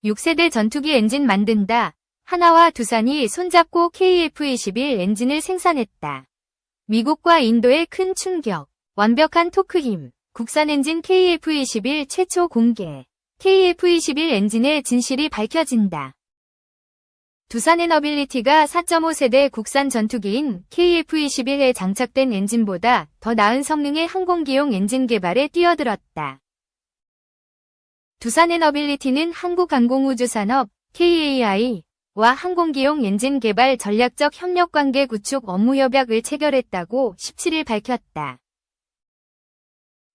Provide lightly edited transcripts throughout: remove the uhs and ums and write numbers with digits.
6세대 전투기 엔진 만든다. 하나와 두산이 손잡고 KF-21 엔진을 생산했다. 미국과 인도의 큰 충격. 완벽한 토크 힘. 국산 엔진 KF-21 최초 공개. KF-21 엔진의 진실이 밝혀진다. 두산 에너빌리티가 4.5세대 국산 전투기인 KF-21에 장착된 엔진보다 더 나은 성능의 항공기용 엔진 개발에 뛰어들었다. 두산 에너빌리티는 한국항공우주산업 KAI와 항공기용 엔진 개발 전략적 협력관계 구축 업무협약을 체결했다고 17일 밝혔다.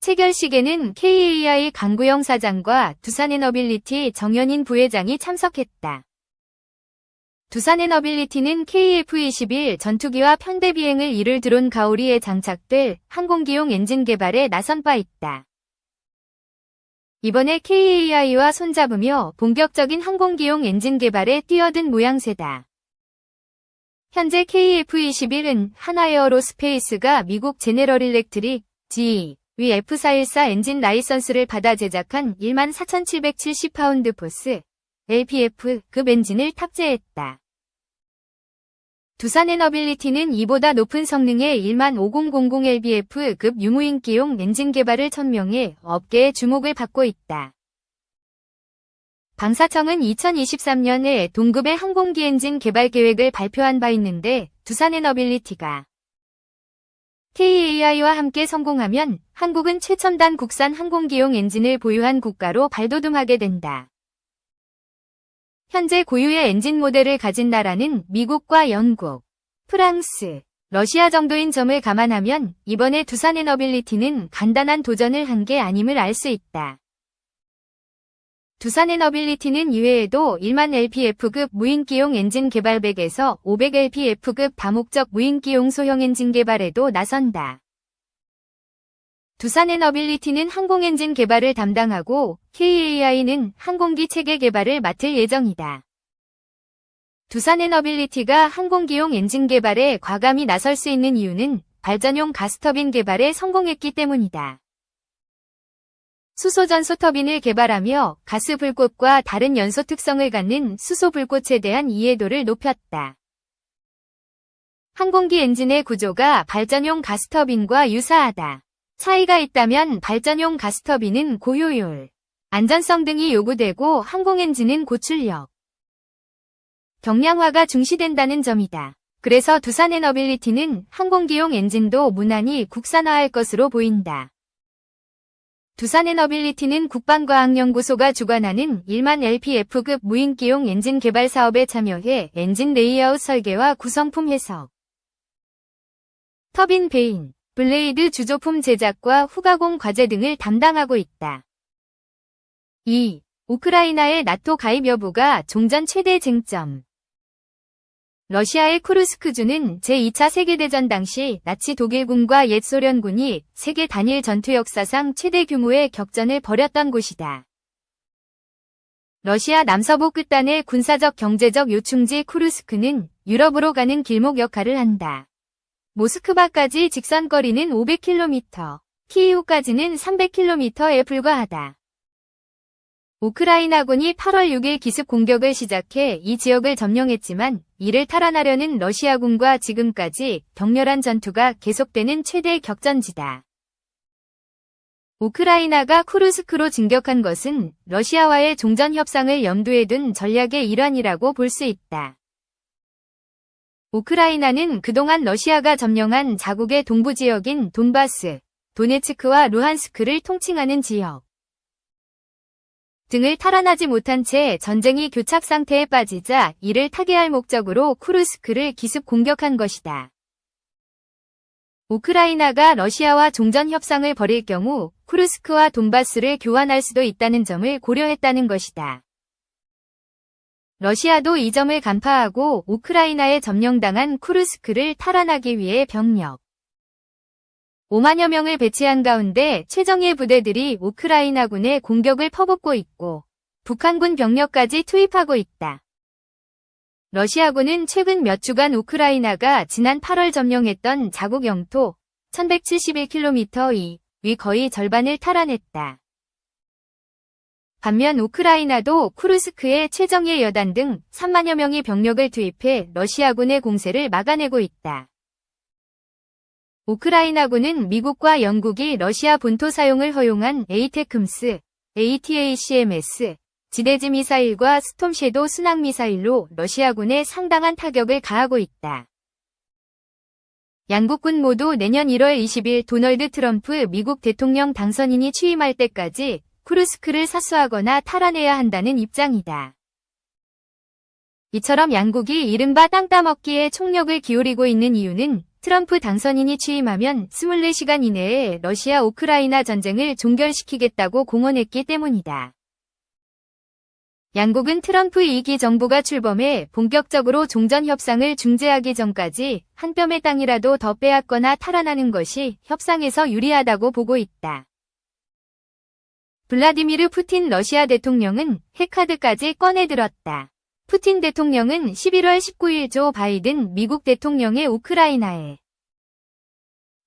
체결식에는 KAI 강구영 사장과 두산에너빌리티 정현인 부회장이 참석했다. 두산에너빌리티는 KF-21 전투기와 편대 비행을 이룰 드론 가오리에 장착될 항공기용 엔진 개발에 나선 바 있다. 이번에 KAI와 손잡으며 본격적인 항공기용 엔진 개발에 뛰어든 모양새다. 현재 KF-21은 한화에어로스페이스가 미국 제네럴 일렉트릭 GE F414 엔진 라이선스를 받아 제작한 14,770파운드 포스 LPF급 엔진을 탑재했다. 두산에너빌리티는 이보다 높은 성능의 15000LBF급 유무인기용 엔진 개발을 천명해 업계의 주목을 받고 있다. 방사청은 2023년에 동급의 항공기 엔진 개발 계획을 발표한 바 있는데 두산에너빌리티가 KAI와 함께 성공하면 한국은 최첨단 국산 항공기용 엔진을 보유한 국가로 발돋움하게 된다. 현재 고유의 엔진 모델을 가진 나라는 미국과 영국, 프랑스, 러시아 정도인 점을 감안하면 이번에 두산에너빌리티는 간단한 도전을 한 게 아님을 알 수 있다. 두산에너빌리티는 이외에도 1만 LPF급 무인기용 엔진 개발백에서 500 LPF급 다목적 무인기용 소형 엔진 개발에도 나선다. 두산에너빌리티는 항공엔진 개발을 담당하고 KAI는 항공기 체계 개발을 맡을 예정이다. 두산에너빌리티가 항공기용 엔진 개발에 과감히 나설 수 있는 이유는 발전용 가스터빈 개발에 성공했기 때문이다. 수소전소 터빈을 개발하며 가스 불꽃과 다른 연소 특성을 갖는 수소 불꽃에 대한 이해도를 높였다. 항공기 엔진의 구조가 발전용 가스터빈과 유사하다. 차이가 있다면 발전용 가스터빈은 고효율, 안전성 등이 요구되고 항공엔진은 고출력, 경량화가 중시된다는 점이다. 그래서 두산에너빌리티는 항공기용 엔진도 무난히 국산화할 것으로 보인다. 두산에너빌리티는 국방과학연구소가 주관하는 1만 LPF급 무인기용 엔진 개발 사업에 참여해 엔진 레이아웃 설계와 구성품 해석, 터빈 베인, 블레이드 주조품 제작과 후가공 과제 등을 담당하고 있다. 2. 우크라이나의 나토 가입 여부가 종전 최대 쟁점. 러시아의 쿠르스크주는 제2차 세계대전 당시 나치 독일군과 옛 소련군이 세계 단일 전투 역사상 최대 규모의 격전을 벌였던 곳이다. 러시아 남서부 끝단의 군사적 경제적 요충지 쿠르스크는 유럽으로 가는 길목 역할을 한다. 모스크바까지 직선거리는 500km, 키이우까지는 300km에 불과하다. 우크라이나군이 8월 6일 기습 공격을 시작해 이 지역을 점령했지만 이를 탈환하려는 러시아군과 지금까지 격렬한 전투가 계속되는 최대 격전지다. 우크라이나가 쿠르스크로 진격한 것은 러시아와의 종전 협상을 염두에 둔 전략의 일환이라고 볼 수 있다. 우크라이나는 그동안 러시아가 점령한 자국의 동부 지역인 돈바스, 도네츠크와 루한스크를 통칭하는 지역 등을 탈환하지 못한 채 전쟁이 교착 상태에 빠지자 이를 타개할 목적으로 쿠르스크를 기습 공격한 것이다. 우크라이나가 러시아와 종전 협상을 벌일 경우 쿠르스크와 돈바스를 교환할 수도 있다는 점을 고려했다는 것이다. 러시아도 이 점을 간파하고 우크라이나에 점령당한 쿠르스크를 탈환하기 위해 병력 5만여 명을 배치한 가운데 최정예 부대들이 우크라이나군의 공격을 퍼붓고 있고 북한군 병력까지 투입하고 있다. 러시아군은 최근 몇 주간 우크라이나가 지난 8월 점령했던 자국 영토 1171km 위 거의 절반을 탈환했다. 반면 우크라이나도 쿠르스크에 최정예 여단 등 3만여 명의 병력을 투입해 러시아군의 공세를 막아내고 있다. 우크라이나군은 미국과 영국이 러시아 본토 사용을 허용한 에이테크임스, ATACMS, 지대지 미사일과 스톰섀도우 순항 미사일로 러시아군에 상당한 타격을 가하고 있다. 양국군 모두 내년 1월 20일 도널드 트럼프 미국 대통령 당선인이 취임할 때까지 쿠르스크를 사수하거나 탈환해야 한다는 입장이다. 이처럼 양국이 이른바 땅 따먹기에 총력을 기울이고 있는 이유는 트럼프 당선인이 취임하면 24시간 이내에 러시아 우크라이나 전쟁을 종결시키겠다고 공언했기 때문이다. 양국은 트럼프 2기 정부가 출범해 본격적으로 종전 협상을 중재하기 전까지 한 뼘의 땅이라도 더 빼앗거나 탈환하는 것이 협상에서 유리하다고 보고 있다. 블라디미르 푸틴 러시아 대통령은 핵카드까지 꺼내들었다. 푸틴 대통령은 11월 19일 조 바이든 미국 대통령의 우크라이나에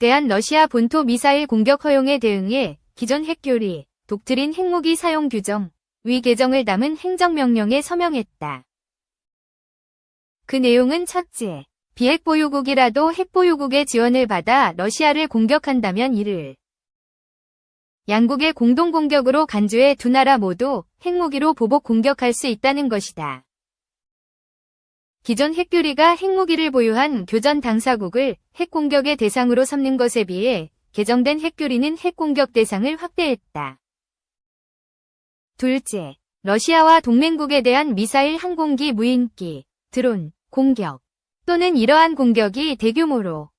대한 러시아 본토 미사일 공격 허용에 대응해 기존 핵교리, 독트린 핵무기 사용 규정, 위 개정을 담은 행정명령에 서명했다. 그 내용은 첫째, 비핵보유국이라도 핵보유국의 지원을 받아 러시아를 공격한다면 이를 양국의 공동공격으로 간주해 두 나라 모두 핵무기로 보복 공격할 수 있다는 것이다. 기존 핵교리가 핵무기를 보유한 교전 당사국을 핵공격의 대상으로 삼는 것에 비해 개정된 핵교리는 핵공격 대상을 확대했다. 둘째, 러시아와 동맹국에 대한 미사일 항공기 무인기, 드론, 공격 또는 이러한 공격이 대규모로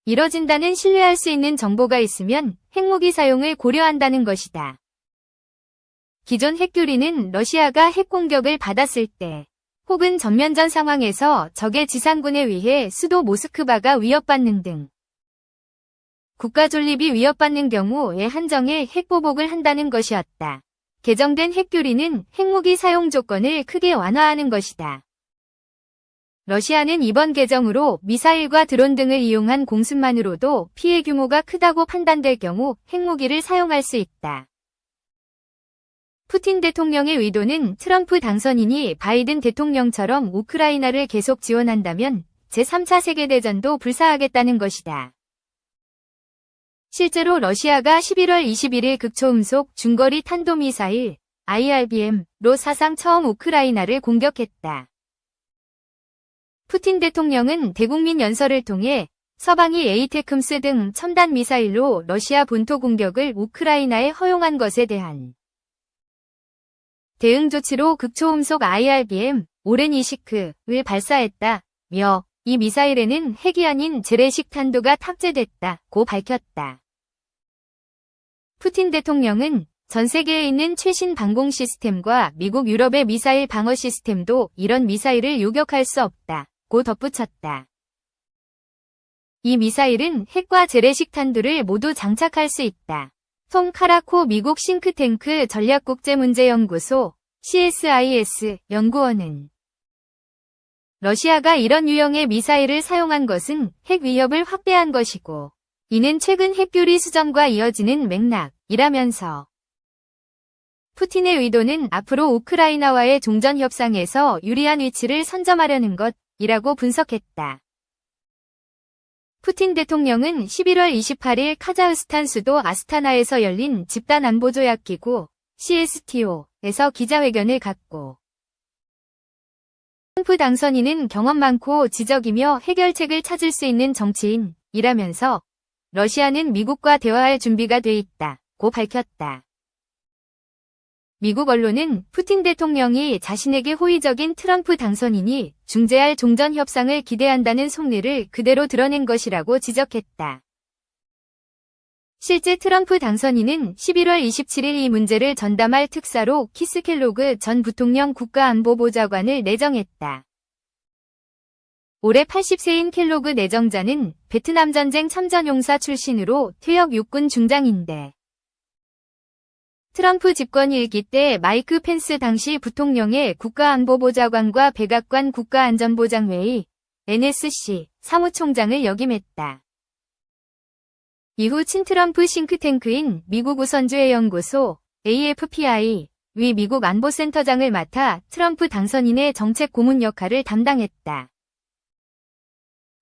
이뤄진다는 신뢰할 수 있는 정보가 있으면 핵무기 사용을 고려한다는 것이다. 기존 핵교리는 러시아가 핵공격을 받았을 때 혹은 전면전 상황에서 적의 지상군에 의해 수도 모스크바가 위협받는 등 국가 존립이 위협받는 경우에 한정해 핵보복을 한다는 것이었다. 개정된 핵교리는 핵무기 사용 조건을 크게 완화하는 것이다. 러시아는 이번 개정으로 미사일과 드론 등을 이용한 공습만으로도 피해 규모가 크다고 판단될 경우 핵무기를 사용할 수 있다. 푸틴 대통령의 의도는 트럼프 당선인이 바이든 대통령처럼 우크라이나를 계속 지원한다면 제3차 세계대전도 불사하겠다는 것이다. 실제로 러시아가 11월 21일 극초음속 중거리 탄도미사일 IRBM로 사상 처음 우크라이나를 공격했다. 푸틴 대통령은 대국민 연설을 통해 서방이 에이테크임스 등 첨단 미사일로 러시아 본토 공격을 우크라이나에 허용한 것에 대한 대응 조치로 극초음속 IRBM 오렌이시크를 발사했다며 이 미사일에는 핵이 아닌 재래식 탄두가 탑재됐다고 밝혔다. 푸틴 대통령은 전 세계에 있는 최신 방공 시스템과 미국 유럽의 미사일 방어 시스템도 이런 미사일을 요격할 수 없다고 덧붙였다. 이 미사일은 핵과 재래식 탄두를 모두 장착할 수 있다. 톰 카라코 미국 싱크탱크 전략국제문제연구소 CSIS 연구원은 러시아가 이런 유형의 미사일을 사용한 것은 핵 위협을 확대한 것이고 이는 최근 핵교리 수정과 이어지는 맥락이라면서 푸틴의 의도는 앞으로 우크라이나와의 종전 협상에서 유리한 위치를 선점하려는 것이라고 분석했다. 푸틴 대통령은 11월 28일 카자흐스탄 수도 아스타나에서 열린 집단안보조약기구 CSTO에서 기자회견을 갖고 트럼프 당선인은 경험 많고 지적이며 해결책을 찾을 수 있는 정치인이라면서 러시아는 미국과 대화할 준비가 돼 있다고 밝혔다. 미국 언론은 푸틴 대통령이 자신에게 호의적인 트럼프 당선인이 중재할 종전 협상을 기대한다는 속내를 그대로 드러낸 것이라고 지적했다. 실제 트럼프 당선인은 11월 27일 이 문제를 전담할 특사로 키스 켈로그 전 부통령 국가안보보좌관을 내정했다. 올해 80세인 켈로그 내정자는 베트남 전쟁 참전용사 출신으로 퇴역 육군 중장인데 트럼프 집권 1기 때 마이크 펜스 당시 부통령의 국가안보보좌관과 백악관 국가안전보장회의 NSC 사무총장을 역임했다. 이후 친트럼프 싱크탱크인 미국 우선주의 연구소 AFPI 위 미국 안보센터장을 맡아 트럼프 당선인의 정책 고문 역할을 담당했다.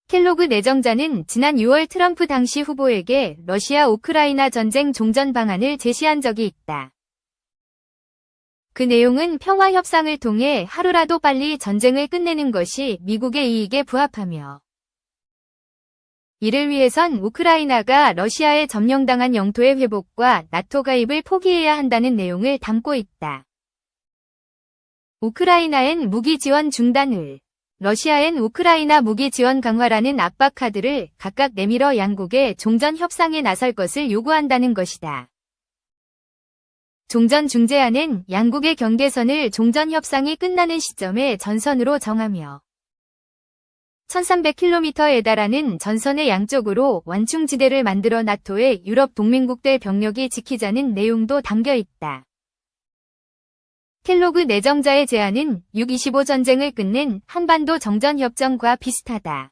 켈로그 내정자는 지난 6월 트럼프 당시 후보에게 러시아 우크라이나 전쟁 종전 방안을 제시한 적이 있다. 그 내용은 평화 협상을 통해 하루라도 빨리 전쟁을 끝내는 것이 미국의 이익에 부합하며 이를 위해선 우크라이나가 러시아에 점령당한 영토의 회복과 나토 가입을 포기해야 한다는 내용을 담고 있다. 우크라이나엔 무기 지원 중단을, 러시아엔 우크라이나 무기 지원 강화라는 압박 카드를 각각 내밀어 양국의 종전 협상에 나설 것을 요구한다는 것이다. 종전 중재안은 양국의 경계선을 종전 협상이 끝나는 시점에 전선으로 정하며 1300km에 달하는 전선의 양쪽으로 완충지대를 만들어 나토의 유럽 동맹국들 병력이 지키자는 내용도 담겨 있다. 켈로그 내정자의 제안은 6.25 전쟁을 끝낸 한반도 정전협정과 비슷하다.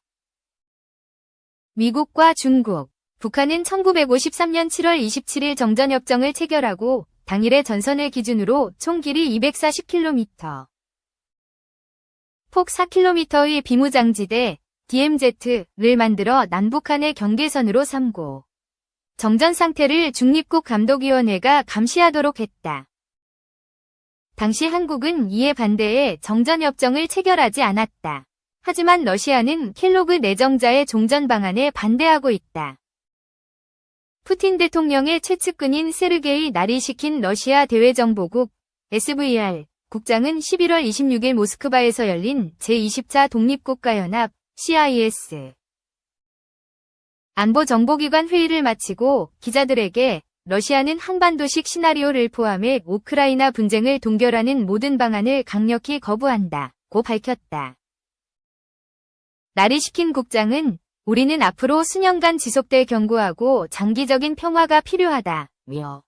미국과 중국, 북한은 1953년 7월 27일 정전협정을 체결하고 당일의 전선을 기준으로 총 길이 240km, 폭 4km의 비무장지대 DMZ를 만들어 남북한의 경계선으로 삼고 정전 상태를 중립국 감독위원회가 감시하도록 했다. 당시 한국은 이에 반대해 정전협정을 체결하지 않았다. 하지만 러시아는 켈로그 내정자의 종전 방안에 반대하고 있다. 푸틴 대통령의 최측근인 세르게이 나리시킨 러시아 대외정보국 SVR 국장은 11월 26일 모스크바에서 열린 제20차 독립국가연합 CIS 안보정보기관 회의를 마치고 기자들에게 러시아는 한반도식 시나리오를 포함해 우크라이나 분쟁을 동결하는 모든 방안을 강력히 거부한다고 밝혔다. 나리시킨 국장은 우리는 앞으로 수년간 지속될 견고하고 장기적인 평화가 필요하다며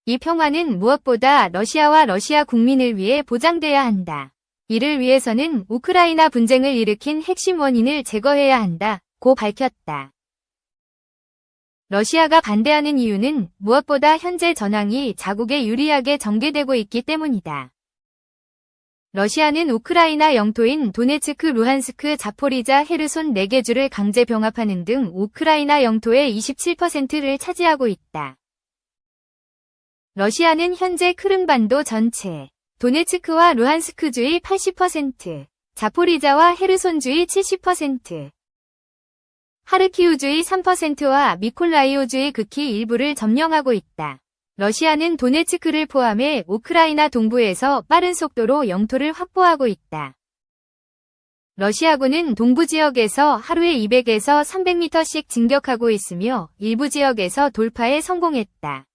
이 평화는 무엇보다 러시아와 러시아 국민을 위해 보장돼야 한다. 이를 위해서는 우크라이나 분쟁을 일으킨 핵심 원인을 제거해야 한다고 밝혔다. 러시아가 반대하는 이유는 무엇보다 현재 전황이 자국에 유리하게 전개되고 있기 때문이다. 러시아는 우크라이나 영토인 도네츠크, 루한스크, 자포리자, 헤르손 4개 주를 강제 병합하는 등 우크라이나 영토의 27%를 차지하고 있다. 러시아는 현재 크림반도 전체, 도네츠크와 루한스크주의 80%, 자포리자와 헤르손주의 70%, 하르키우주의 3%와 미콜라이오주의 극히 일부를 점령하고 있다. 러시아는 도네츠크를 포함해 우크라이나 동부에서 빠른 속도로 영토를 확보하고 있다. 러시아군은 동부 지역에서 하루에 200에서 300m씩 진격하고 있으며 일부 지역에서 돌파에 성공했다.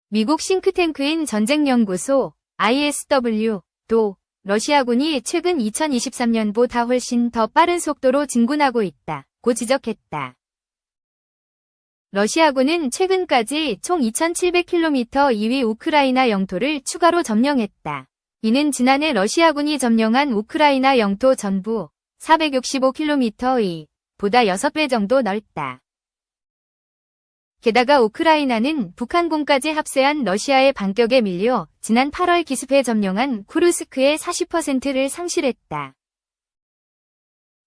미국 싱크탱크인 전쟁연구소 ISW도 러시아군이 최근 2023년보다 훨씬 더 빠른 속도로 진군하고 있다고 지적했다. 러시아군은 최근까지 총 2,700km 이위 우크라이나 영토를 추가로 점령했다. 이는 지난해 러시아군이 점령한 우크라이나 영토 전부 465km의 보다 6배 정도 넓다. 게다가 우크라이나는 북한군까지 합세한 러시아의 반격에 밀려 지난 8월 기습해 점령한 쿠르스크의 40%를 상실했다.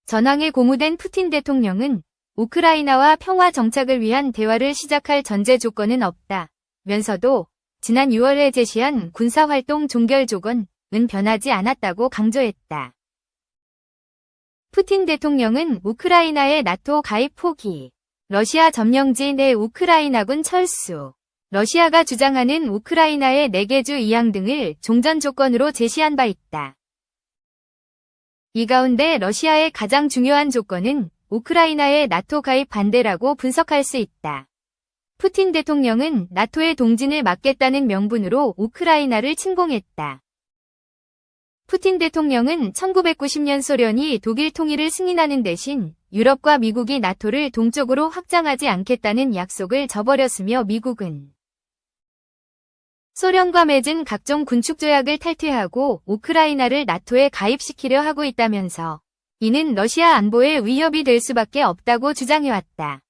전황에 고무된 푸틴 대통령은 우크라이나와 평화 정착을 위한 대화를 시작할 전제 조건은 없다면서도 지난 6월에 제시한 군사활동 종결 조건은 변하지 않았다고 강조했다. 푸틴 대통령은 우크라이나의 나토 가입 포기, 러시아 점령지 내 우크라이나군 철수, 러시아가 주장하는 우크라이나의 4개 주 이양 등을 종전 조건으로 제시한 바 있다. 이 가운데 러시아의 가장 중요한 조건은 우크라이나의 나토 가입 반대라고 분석할 수 있다. 푸틴 대통령은 나토의 동진을 막겠다는 명분으로 우크라이나를 침공했다. 푸틴 대통령은 1990년 소련이 독일 통일을 승인하는 대신 유럽과 미국이 나토를 동쪽으로 확장하지 않겠다는 약속을 저버렸으며 미국은 소련과 맺은 각종 군축조약을 탈퇴하고 우크라이나를 나토에 가입시키려 하고 있다면서 이는 러시아 안보에 위협이 될 수밖에 없다고 주장해왔다.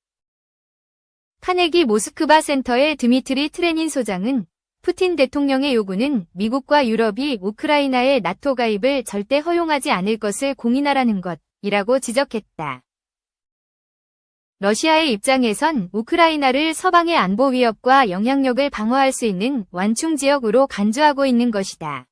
카네기 모스크바 센터의 드미트리 트레닌 소장은 푸틴 대통령의 요구는 미국과 유럽이 우크라이나의 나토 가입을 절대 허용하지 않을 것을 공인하라는 것이라고 지적했다. 러시아의 입장에선 우크라이나를 서방의 안보 위협과 영향력을 방어할 수 있는 완충 지역으로 간주하고 있는 것이다.